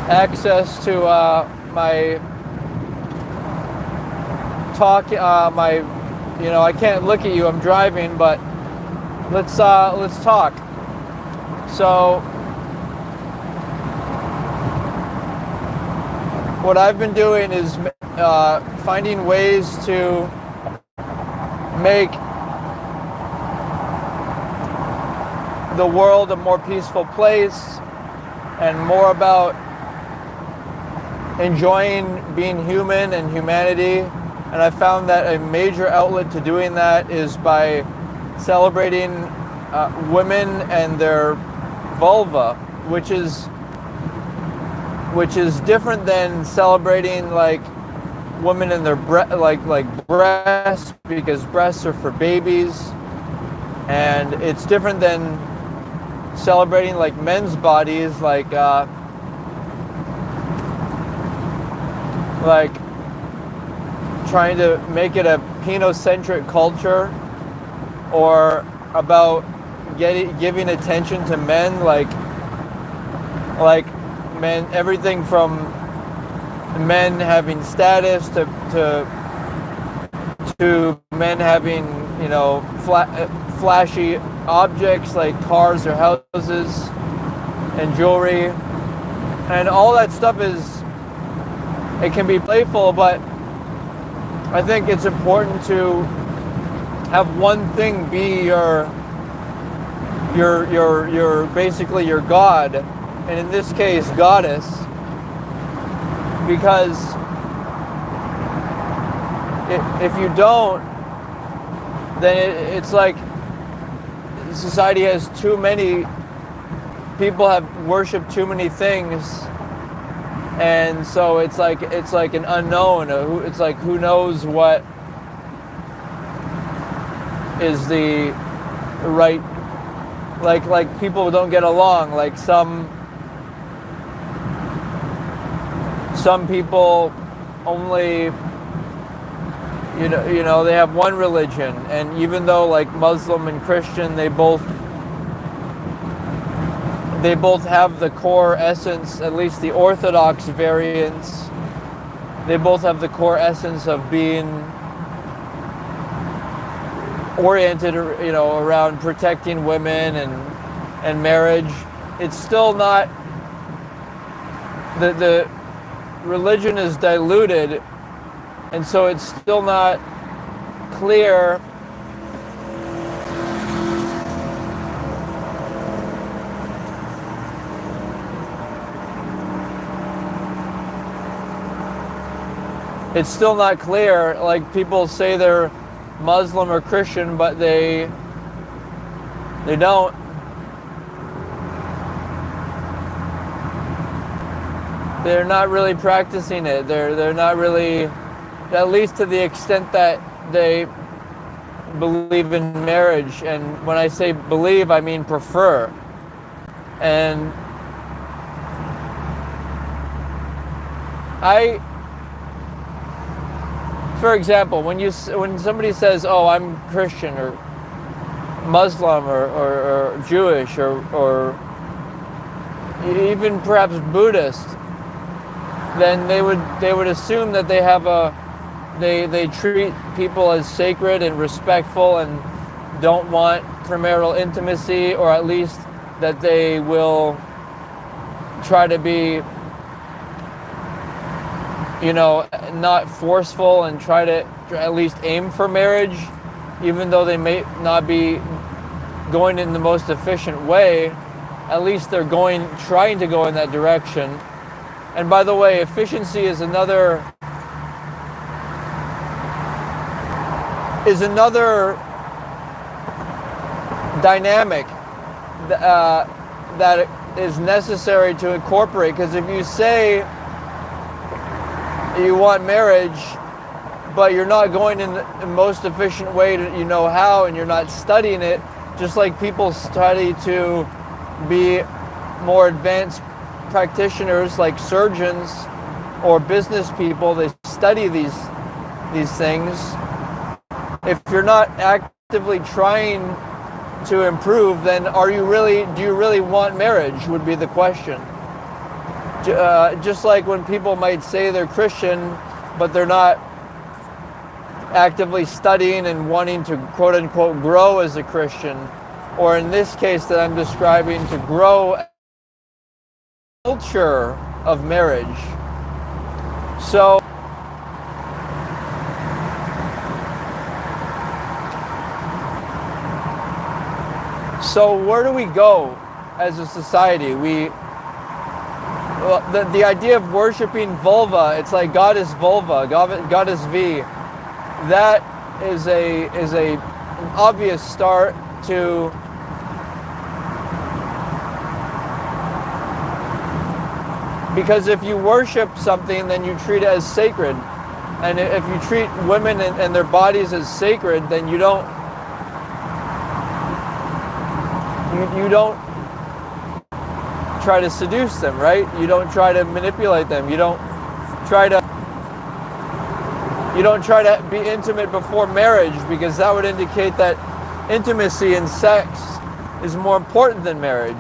access to my talk. I can't look at you. I'm driving, but let's talk. So, what I've been doing is finding ways to make the world a more peaceful place and more about enjoying being human and humanity. And I found that a major outlet to doing that is by celebrating women and their vulva, which is different than celebrating like women and their breasts, because breasts are for babies, and it's different than celebrating like men's bodies, like trying to make it a penocentric culture, or about giving attention to men, like men, everything from men having status to men having, flashy objects like cars or houses and jewelry, and all that stuff it can be playful, but I think it's important to have one thing be your basically your God, and in this case goddess, because if you don't, then it's like society has too many people have worshipped too many things, and so it's like an unknown. It's like, who knows what is the right, like people don't get along. Like some people only, they have one religion, and even though like Muslim and Christian, they both have the core essence, at least the Orthodox variants, they both have the core essence of being oriented, around protecting women and marriage. It's still not, the religion is diluted, and so it's still not clear like people say they're Muslim or Christian, but they don't. They're not really practicing it. They're not really, at least to the extent that they believe in marriage. And when I say believe, I mean prefer. And for example, when somebody says, "Oh, I'm Christian or Muslim or Jewish or even perhaps Buddhist," then they would assume that they have they treat people as sacred and respectful and don't want premarital intimacy, or at least that they will try to be, not forceful, and try to at least aim for marriage, even though they may not be going in the most efficient way. At least they're trying to go in that direction. And by the way, efficiency is another dynamic that is necessary to incorporate. Because if you say you want marriage, but you're not going in the most efficient way to how, and you're not studying it, just like people study to be more advanced practitioners, like surgeons or business people, they study these things. If you're not actively trying to improve, then do you really want marriage, would be the question. Just like when people might say they're Christian, but they're not actively studying and wanting to quote unquote grow as a Christian, or in this case that I'm describing, to grow culture of marriage. So where do we go as a society? The idea of worshiping vulva, it's like God is vulva, God is V. That is an obvious start to because if you worship something, then you treat it as sacred. And if you treat women and their bodies as sacred, then you don't try to seduce them, right? You don't try to manipulate them. You don't try to be intimate before marriage, because that would indicate that intimacy and sex is more important than marriage.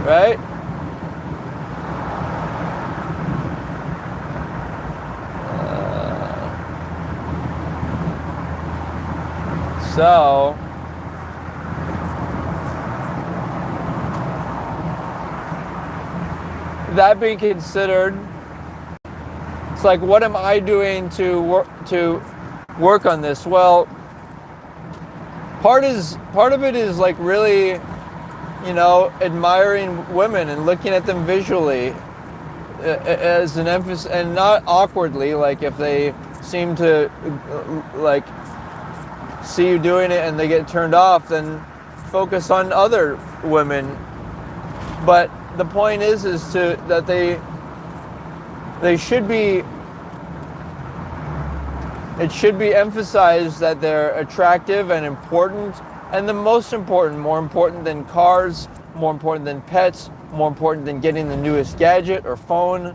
Right? So that being considered, it's like, what am I doing to work on this? Well, part of it is like really, admiring women and looking at them visually as an emphasis, and not awkwardly, like if they seem to like see you doing it and they get turned off, then focus on other women. But the point is that they should be, it should be emphasized that they're attractive and important, and the most important, more important than cars, more important than pets, more important than getting the newest gadget or phone,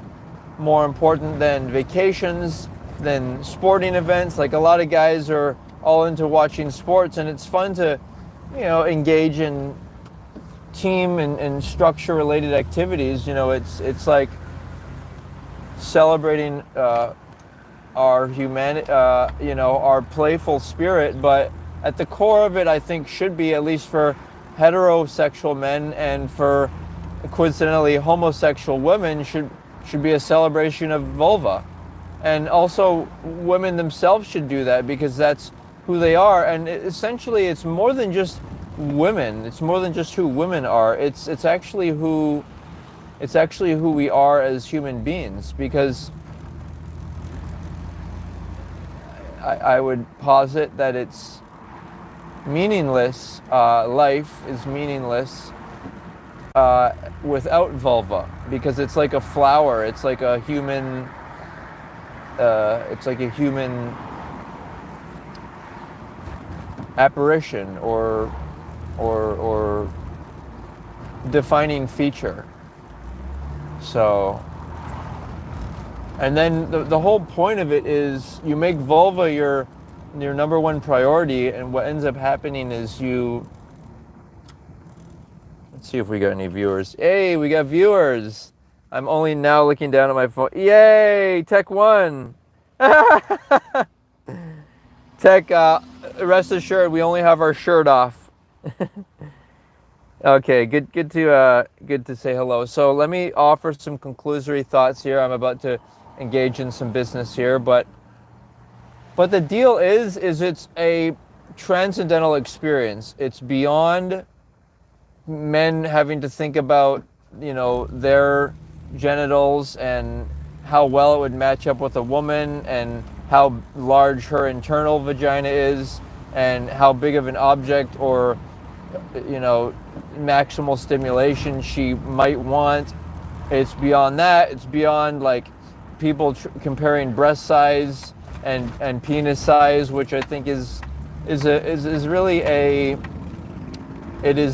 more important than vacations, than sporting events. Like, a lot of guys are all into watching sports, and it's fun to, engage in team and structure related activities. It's like celebrating our humanity, our playful spirit, but at the core of it, I think, should be, at least for heterosexual men and for coincidentally homosexual women, should be a celebration of vulva. And also women themselves should do that, because that's who they are. And essentially it's more than just women. It's more than just who women are. It's actually who we are as human beings, because I would posit that it's meaningless. Life is meaningless without vulva, because it's like a flower. It's like a human. It's like a human apparition or defining feature. So, and then the whole point of it is you make vulva your number one priority, and what ends up happening is let's see if we got any viewers. Hey, we got viewers. I'm only now looking down at my phone. Yay, Tech won. Tech, rest assured, we only have our shirt off. Okay, good to say hello. So let me offer some conclusory thoughts here. I'm about to engage in some business here, but the deal is it's a transcendental experience. It's beyond men having to think about, their genitals and how well it would match up with a woman, and how large her internal vagina is, and how big of an object or, maximal stimulation she might want. It's beyond that. It's beyond like people comparing breast size and penis size, which I think is really it's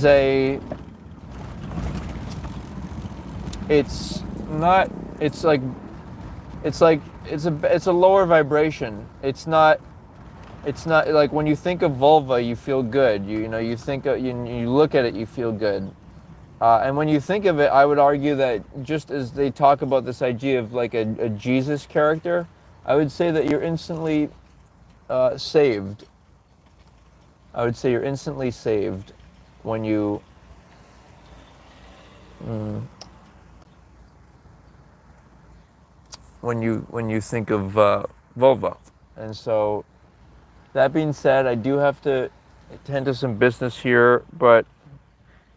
a lower vibration. It's not It's not like when you think of vulva, you feel good. You know, you think you look at it, you feel good. And when you think of it, I would argue that just as they talk about this idea of like a Jesus character, I would say that you're instantly saved. I would say you're instantly saved when you when you think of vulva. And so, that being said, I do have to attend to some business here, but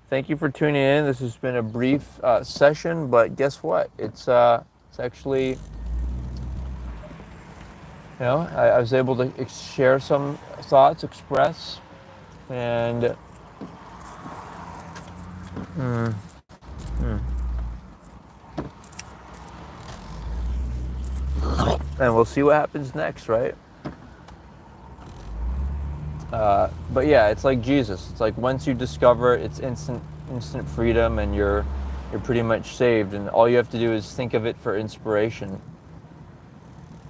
thank you for tuning in. This has been a brief session, but guess what? It's actually, I was able to share some thoughts, express, and and we'll see what happens next, right? But yeah, it's like Jesus. It's like once you discover it, it's instant freedom, and you're pretty much saved. And all you have to do is think of it for inspiration.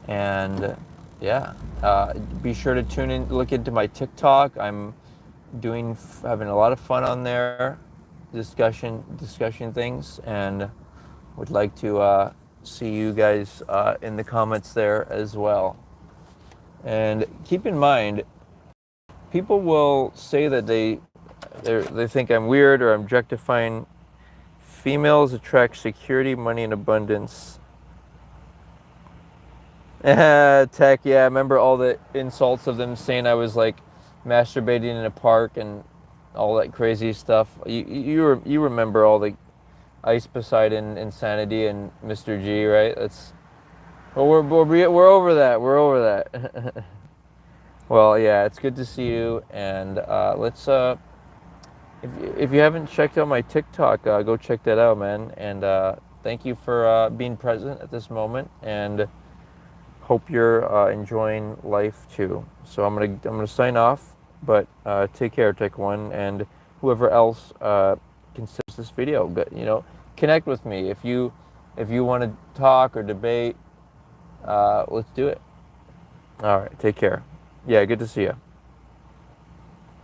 And yeah, be sure to tune in, look into my TikTok. I'm having a lot of fun on there, discussion things, and would like to see you guys in the comments there as well. And keep in mind, people will say that they think I'm weird or I'm objectifying. Females attract security, money, and abundance. Tech, yeah, I remember all the insults of them saying I was like masturbating in a park and all that crazy stuff. You remember all the Ice Poseidon insanity and Mr. G, right? We're over that. We're over that. Well, yeah, it's good to see you, and let's if you haven't checked out my TikTok, go check that out, man. And thank you for being present at this moment, and hope you're enjoying life too. So I'm gonna sign off, but take care, Tech One, and whoever else considers this video. Connect with me if you want to talk or debate. Let's do it. All right, take care. Yeah, good to see you.